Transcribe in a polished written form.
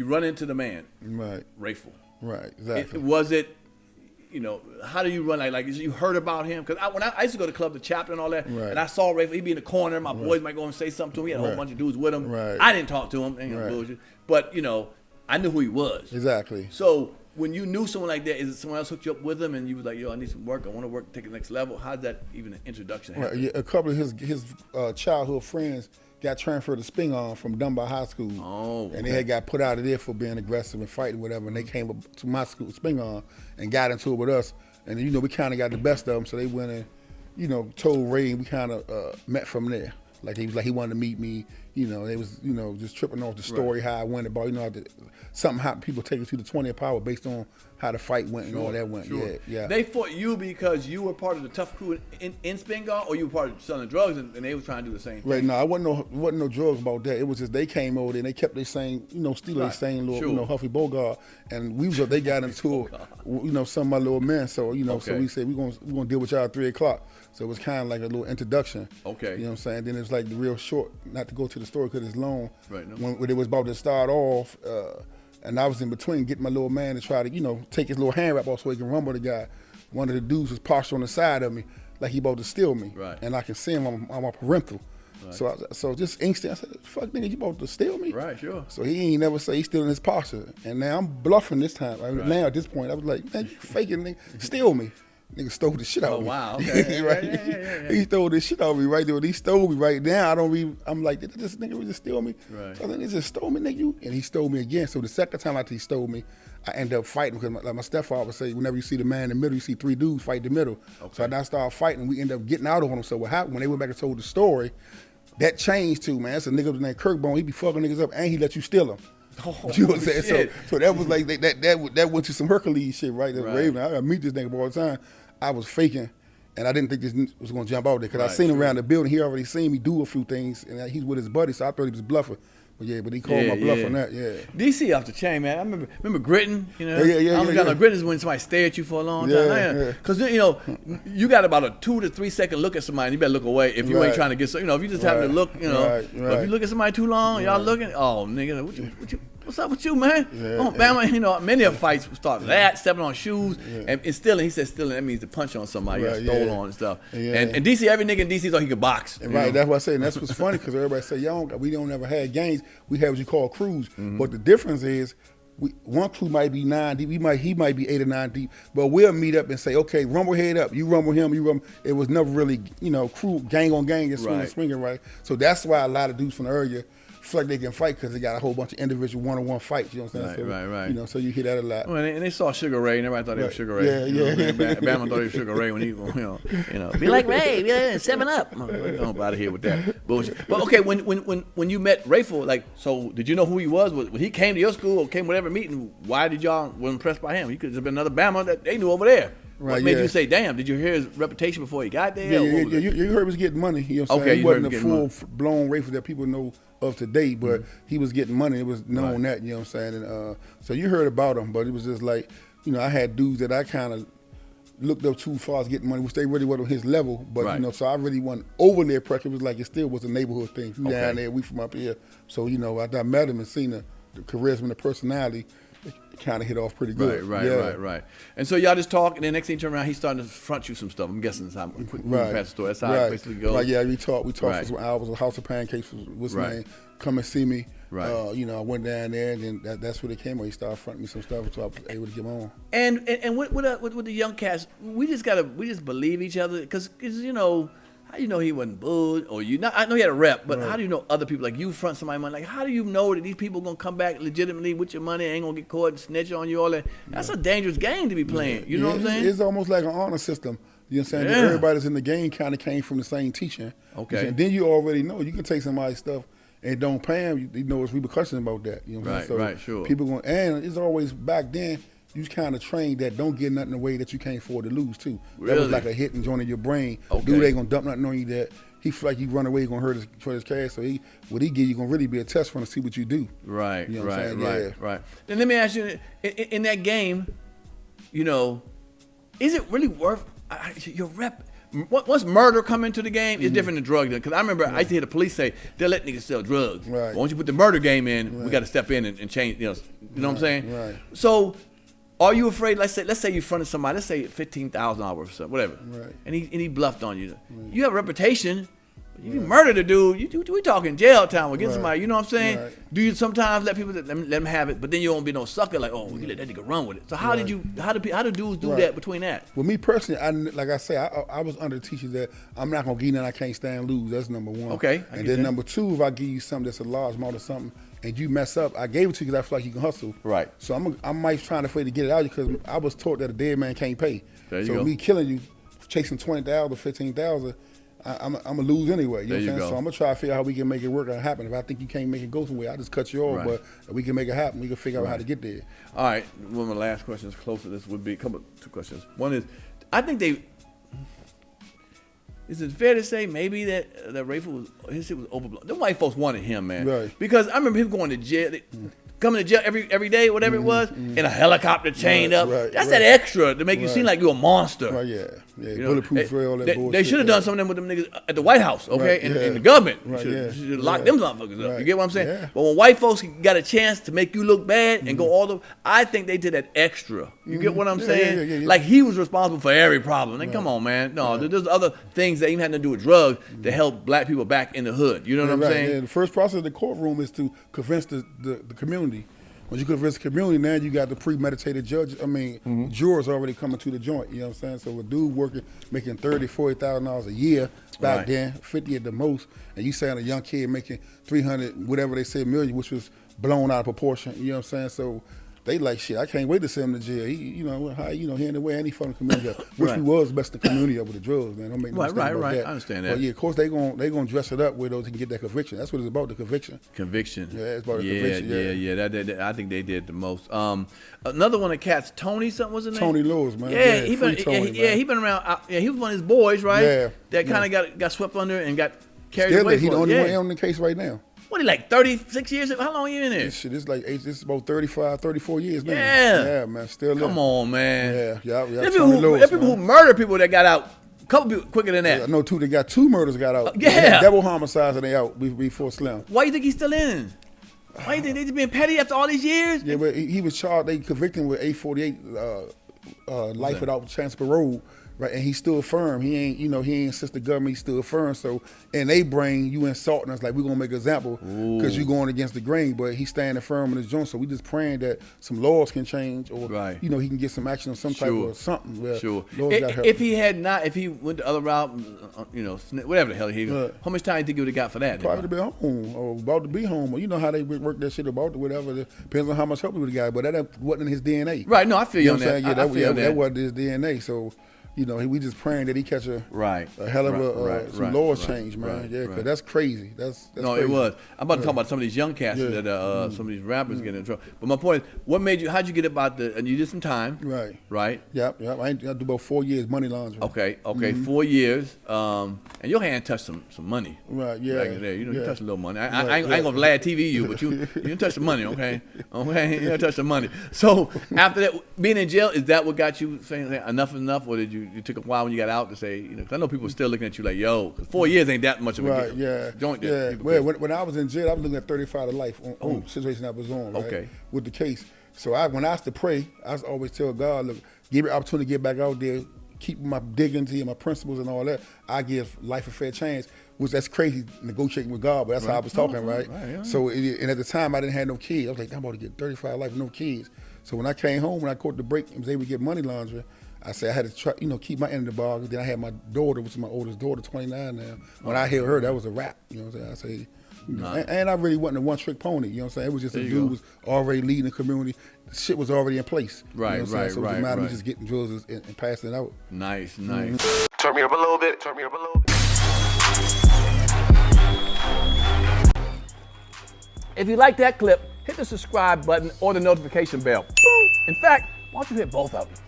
run into the man. Right. RAYFUL. Right. Exactly. Was it? How do you run like you heard about him? Because when I used to go to the club, the chapter and all that, right. and I saw RAYFUL, he'd be in the corner. My boys might go and say something to him. He had a whole bunch of dudes with him. Right. I didn't talk to him, bullshit. But I knew who he was. Exactly. So when you knew someone like that, is it someone else hooked you up with him, and you was like, yo, I need some work. I want to work, take it to the next level. How's that even an introduction happen? Right. Yeah, a couple of his childhood friends got transferred to Spingarn from Dunbar High School. Oh, okay. And they had got put out of there for being aggressive and fighting, whatever. And they came up to my school, Spingarn, and got into it with us. And we kind of got the best of them. So they went and, told Ray, and we kind of met from there. Like he was like he wanted to meet me. They was just tripping off the story how I went about. Something happened. People take it to the 20th power based on how the fight went and all that went. Sure. Yeah. They fought you because you were part of the tough crew in Spingarn, or you were part of selling drugs, and they were trying to do the same thing. Right. No, I wasn't no drugs about that. It was just they came over there and they kept their same, still their same little, Huffy Bogart, and they got into some of my little men. So so we said we're gonna deal with y'all at 3 o'clock. So it was kind of like a little introduction. Okay. You know what I'm saying? Then it's like the real short, not to go to the story because it's long. Right. No. When it was about to start off, and I was in between getting my little man to try to, take his little hand wrap off so he can rumble the guy. One of the dudes was postured on the side of me like he about to steal me. Right. And I can see him on my parental. Right. So just instant, I said, fuck nigga, you about to steal me? Right, sure. So he ain't never say he's stealing his posture. And now I'm bluffing this time. Right. Now at this point, I was like, man, you faking, nigga, steal me. Nigga stole the shit out of me. Oh, wow. Okay. Right? Yeah. He stole this shit out of me right there. When he stole me right now, I'm like, did this nigga really steal me? Right. So I think he just stole me, nigga. And he stole me again. So the second time after he stole me, I ended up fighting because my stepfather would say, whenever you see the man in the middle, you see three dudes fight the middle. Okay. So I now started fighting and we ended up getting out of him. So what happened, when they went back and told the story, that changed too, man. That's a nigga named CURT BONE. He be fucking niggas up and he let you steal them. Oh, you know what I'm saying? shit. So that was like, that went to some Hercules shit, right? Raven. I gotta meet this nigga all the time. I was faking, and I didn't think this was going to jump out there because I seen him around the building. He already seen me do a few things, and he's with his buddy, so I thought he was bluffing. But he called my bluff on that. Yeah. DC off the chain, man. I remember gritting. Yeah. Gritting is when somebody stare at you for a long time. Because you got about a 2 to 3 second look at somebody. You better look away if you ain't trying to get. If you just happen to look, but if you look at somebody too long, y'all looking. Oh, nigga, what you? What's up with you, man? Bama, many of fights start that, stepping on shoes, and stealing. He said stealing, that means to punch on somebody, stole on and stuff. Yeah. And DC, every nigga in DC thought he could box. Right, that's what I say, and that's what's funny, because everybody say, we don't ever have gangs, we have what you call crews. But the difference is, one crew might be 9 deep, he might be 8 or 9 deep, but we'll meet up and say, okay, rumble head up, you rumble him, you rumble. It was never really, crew, gang on gang, and swinging, right? So that's why a lot of dudes from the area feel like they can fight because they got a whole bunch of individual one-on-one fights. You know what I'm saying? Right. So you hear that a lot. Well, and they saw Sugar Ray, and everybody thought he was Sugar Ray. Yeah. Bama thought he was Sugar Ray when he, be like Ray, 7 Up. I'm out of here with that bullshit. But okay, when you met RAYFUL, so did you know who he was? When he came to your school or came whatever meeting, why did y'all were impressed by him? He could have been another Bama that they knew over there. Right, what made you say, damn, did you hear his reputation before he got there? Yeah. You heard he was getting money. You know what I'm saying? He wasn't a full-blown RAYFUL that people know of today, but he was getting money. It was known that, you know what I'm saying? And so you heard about him, but it was just like, I had dudes that I kind of looked up to as far as getting money, which they really wasn't on his level, but so I really wasn't over their pressure. It was like it still was a neighborhood thing. Down there, we from up here. So, after I met him and seen the charisma and the personality, it kind of hit off pretty good. Right. And so y'all just talk, and then next thing you turn around, he's starting to front you some stuff. I'm guessing that's how past the story. That's how it basically goes. Like, we talked for some hours. A House of Pancakes was his name. Come and see me. Right. I went down there, and then that's where they came. Where he started fronting me some stuff, so I was able to get on. And with the young cats, we just believe each other, because how you know he wasn't booed, or I know he had a rep, but how do you know other people, like you front somebody money, like how do you know that these people gonna come back legitimately with your money, ain't gonna get caught and snitch on you, all that? That's a dangerous game to be playing. You know what I'm saying? It's almost like an honor system. You know what I'm saying? Yeah. Everybody's in the game kind of came from the same teacher. Okay. And then you already know you can take somebody's stuff and don't pay them. You know, it's repercussions about that. You know what I'm saying? Right, sure. People going, and it's always back then. You kind of trained that don't get nothing away that you can't afford to lose too. Really? That was like a hit and joint in your brain. Okay. Dude ain't gonna dump nothing on you that he feel like you run away, he gonna hurt his cash. So what he give you gonna really be a test for him to see what you do. Right, you know what I'm saying? Right. Then let me ask you, in that game, is it really worth your rep? once murder come into the game, it's different than drug dealing. Because I remember I used to hear the police say they'll let niggas sell drugs. Right. But once you put the murder game in, we got to step in and change. You know what I'm saying? Right. So, are you afraid? Let's say you fronted somebody. Let's say $15,000 worth of stuff, whatever. Right. And he bluffed on you. Right. You have a reputation. You murder the dude. We talking jail time against somebody. You know what I'm saying? Right. Do you sometimes let people let them have it, but then you won't be no sucker like, oh, you let that nigga run with it. So how do dudes do that between that? Well, me personally, like I say, I was under the teachers that I'm not gonna give you nothing I can't stand lose. That's number one. Okay. And then number two, if I give you something that's a large amount of something and you mess up, I gave it to you because I feel like you can hustle. Right. So I might trying to get it out because I was taught that a dead man can't pay. There you so go. Me killing you, chasing 20,000 or 15,000. I'm gonna lose anyway. You know what I'm saying? So I'm gonna try to figure out how we can make it work and happen. If I think you can't make it go somewhere, I just cut you off. But if we can make it happen, we can figure out how to get there. All right. One of my last questions close to this would be two questions. One is, I think is it fair to say maybe that Rayful his shit was overblown? The white folks wanted him, man. Right. Because I remember him going to jail. Coming to jail every day, whatever it was, in a helicopter chained up. That's that extra to make you seem like you're a monster. Right, yeah. Bulletproof for all that bullshit. They should have done something with them niggas at the White House, okay, in the government. Should have locked them motherfuckers up. You get what I'm saying? Yeah. But when white folks got a chance to make you look bad and go all the, I think they did that extra. You get what I'm saying? Yeah. Like he was responsible for every problem. Like, come on, man. No, there's other things that even had to do with drugs to help black people back in the hood. You know what I'm saying? Yeah. The first process of the courtroom is to convince the community. When you convince the community, now you got the premeditated jurors already coming to the joint. You know what I'm saying? So a dude making $30,000, $40,000 a year back then, 50 at the most, and you saying a young kid making 300, whatever they say, million, which was blown out of proportion. You know what I'm saying? So they like, shit, I can't wait to send him to jail. He in the way any from the community, which we was best in the community over the drugs, man. Don't make no mistake about that. I understand that. But yeah, of course they gonna dress it up where those can get that conviction. That's what it's about, the conviction. Conviction. Yeah, it's about the conviction. Yeah. That I think they did the most. Another one of the cats, Tony, something was his name? Tony Lewis, man. Yeah, he been around. He was one of his boys, right? Yeah. That kind of got swept under and got carried away. He the only one on the case right now. What, he like 36 years? How long you in there? This shit is like it's about 35, 34 years now. Yeah, man, still living. Come on, man. Yeah. There's people who murder people that got out. A couple people quicker than that. I know two. They got two murders got out. Yeah, double homicides and they out before Slim. Why you think he's still in? Why you think they just being petty after all these years? Yeah, but he was charged. They convicted him with 848 life without chance of parole. Right, and he stood firm. He ain't since the government. He stood firm. So in they brain, you insulting us like we're gonna make an example because you going against the grain. But he's standing firm in his joint. So we just praying that some laws can change, or he can get some action of some type or something. If he had not, if he went the other route, whatever the hell how much time do you think he would have got for that? Probably to be home or about to be home, or you know how they work that shit about or whatever. Depends on how much help he would have got. But that wasn't in his DNA. Right. No, I feel you on that. That wasn't his DNA. So. We just praying that he catch a hell of some laws change, man. Because that's crazy. That's no, crazy. It was. I'm about to talk about some of these young cats that some of these rappers get in trouble. But my point is, what made you? How'd you get about and you did some time, right? Yep. I do about 4 years money laundering. Okay, 4 years. And your hand touched some money. Right. Yeah. Back in there, you touched a little money. I ain't gonna Vlad TV you, but you didn't touch the money, okay? Okay, you didn't touch the money. So after that, being in jail, is that what got you saying enough is enough, or did you took a while when you got out to say, cause I know people are still looking at you like, yo, 4 years ain't that much of a joint. Yeah. Well, when I was in jail, I was looking at 35 to life on the situation I was on, right? With the case. So when I was to pray, I was always tell God, look, give me an opportunity to get back out there, keep my dignity and my principles and all that. I give life a fair chance, which that's crazy negotiating with God, but that's how I was talking, right? So and at the time I didn't have no kids. I was like, I'm about to get 35 life with no kids. So when I came home, when I caught the break and was able to get money laundering, I said I had to try, keep my end of the bargain. Then I had my daughter, which is my oldest daughter, 29 now. When I heard her, that was a wrap. You know what I'm saying? And I really wasn't a one-trick pony. You know what I'm saying? It was just a dude who was already leading the community. Shit was already in place. Right. So it was a matter of me just getting drugs and passing it out. Nice. Turn me up a little bit. If you like that clip, hit the subscribe button or the notification bell. In fact, why don't you hit both of them?